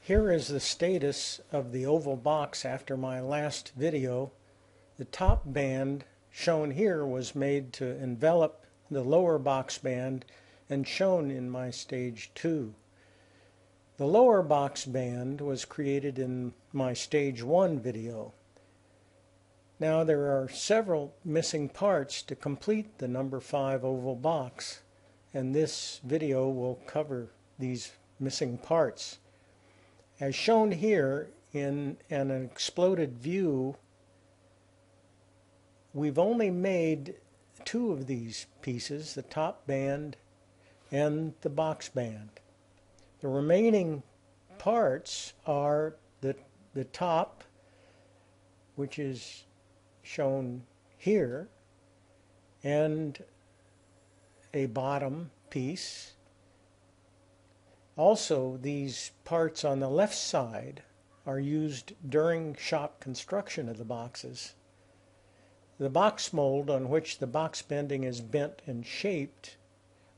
Here is the status of the oval box after my last video. The top band shown here was made to envelop the lower box band and shown in my stage 2. The lower box band was created in my stage 1 video. Now there are several missing parts to complete the number 5 oval box, and this video will cover these missing parts. As shown here in an exploded view, we've only made 2 of these pieces, the top band and the box band. The remaining parts are the top, which is shown here, and a bottom piece. Also, these parts on the left side are used during shop construction of the boxes. The box mold on which the box bending is bent and shaped.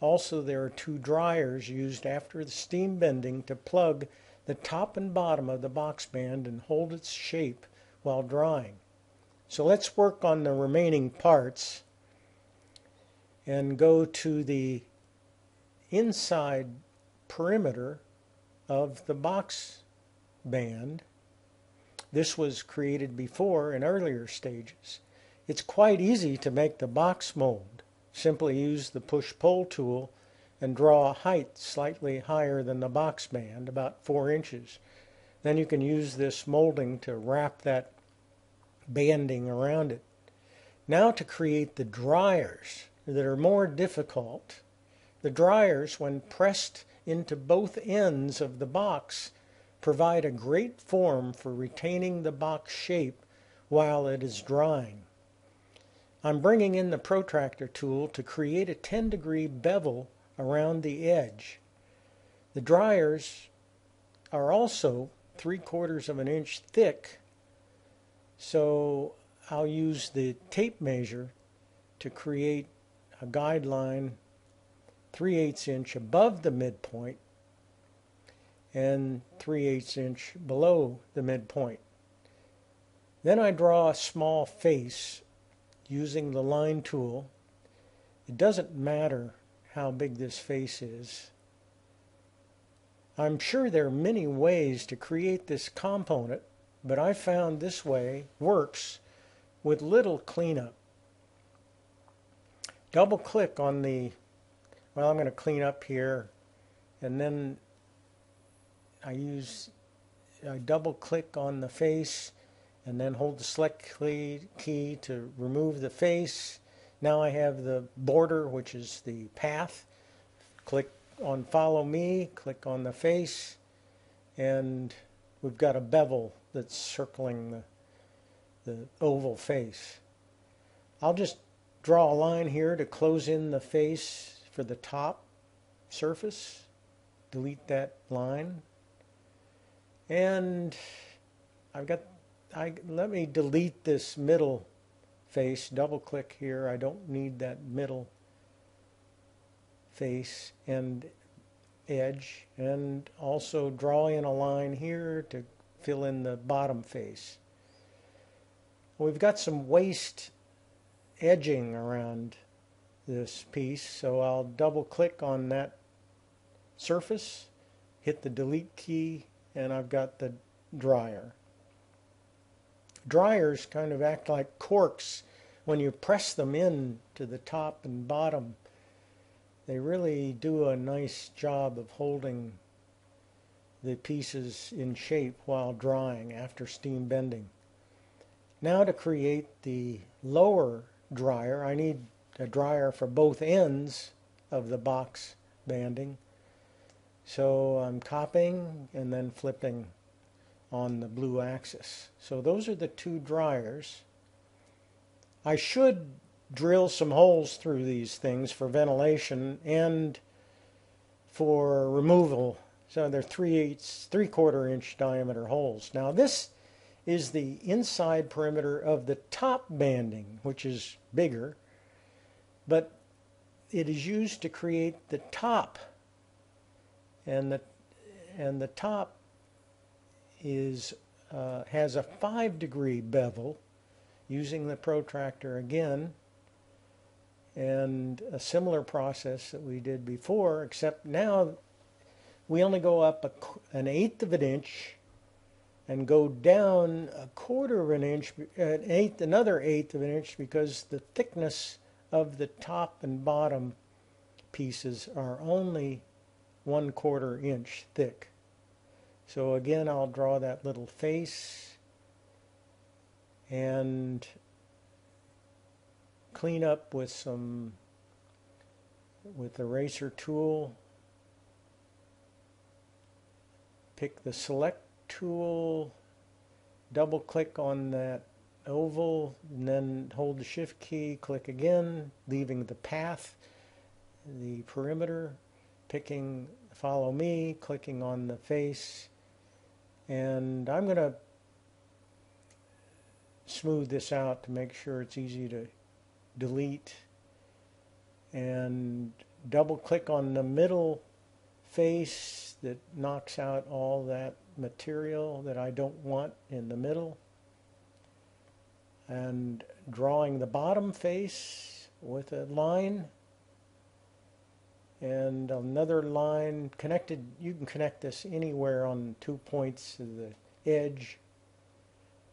Also, there are 2 dryers used after the steam bending to plug the top and bottom of the box band and hold its shape while drying. So let's work on the remaining parts and go to the inside perimeter of the box band. This was created before in earlier stages. It's quite easy to make the box mold. Simply use the push-pull tool and draw a height slightly higher than the box band, about 4 inches. Then you can use this molding to wrap that banding around it. Now to create the dryers that are more difficult. The dryers, when pressed into both ends of the box, provide a great form for retaining the box shape while it is drying. I'm bringing in the protractor tool to create a 10-degree bevel around the edge. The dryers are also 3/4 of an inch thick, so I'll use the tape measure to create a guideline 3/8 inch above the midpoint and 3/8 inch below the midpoint. Then I draw a small face using the line tool. It doesn't matter how big this face is. I'm sure there are many ways to create this component, but I found this way works with little cleanup. Double click on well, I'm going to clean up here, and then I double click on the face and then hold the select key to remove the face. Now I have the border, which is the path. Click on follow me, click on the face, and we've got a bevel that's circling the oval face. I'll just draw a line here to close in the face for the top surface. Delete that line. And let me delete this middle face. Double click here. I don't need that middle face and edge. And also draw in a line here to fill in the bottom face. We've got some waste edging around this piece, so I'll double click on that surface, hit the delete key, and I've got the dryer. Dryers kind of act like corks. When you press them in to the top and bottom, they really do a nice job of holding the pieces in shape while drying after steam bending. Now to create the lower dryer, I need a dryer for both ends of the box banding. So I'm copying and then flipping on the blue axis. So those are the 2 dryers. I should drill some holes through these things for ventilation and for removal. So they're 3/4 inch diameter holes. Now this is the inside perimeter of the top banding, which is bigger, but it is used to create the top, and the top has a 5-degree bevel using the protractor again, and a similar process that we did before, except now we only go up an eighth of an inch and go down a quarter of an inch, another eighth of an inch, because the thickness of the top and bottom pieces are only 1/4 inch thick. So again, I'll draw that little face and clean up with the eraser tool. Pick the select tool, double click on that oval, and then hold the shift key, click again, leaving the path, the perimeter, picking follow me, clicking on the face, and I'm going to smooth this out to make sure it's easy to delete, and double click on the middle face that knocks out all that material that I don't want in the middle, and drawing the bottom face with a line and another line connected. You can connect this anywhere on 2 points of the edge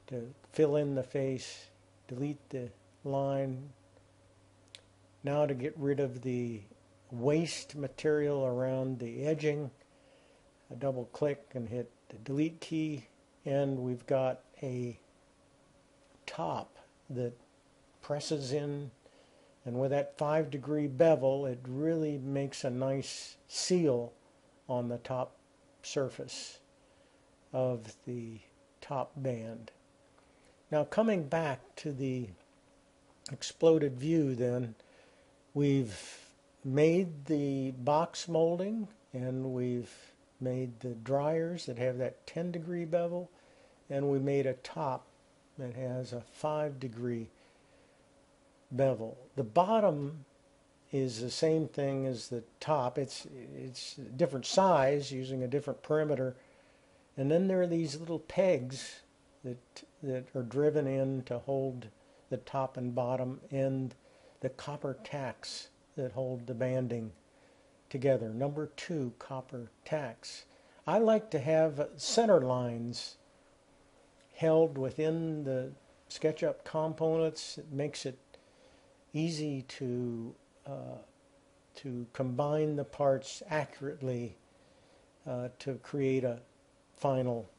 to fill in the face, delete the line. Now to get rid of the waste material around the edging, I double click and hit the delete key, and we've got a top that presses in, and with that 5-degree bevel it really makes a nice seal on the top surface of the top band. Now coming back to the exploded view, then we've made the box molding and we've made the dryers that have that 10-degree bevel, and we made a top that has a 5-degree bevel. The bottom is the same thing as the top. It's a different size using a different perimeter, and then there are these little pegs that are driven in to hold the top and bottom, and the copper tacks that hold the banding together. Number 2 copper tacks. I like to have center lines held within the SketchUp components. It makes it easy to combine the parts accurately to create a final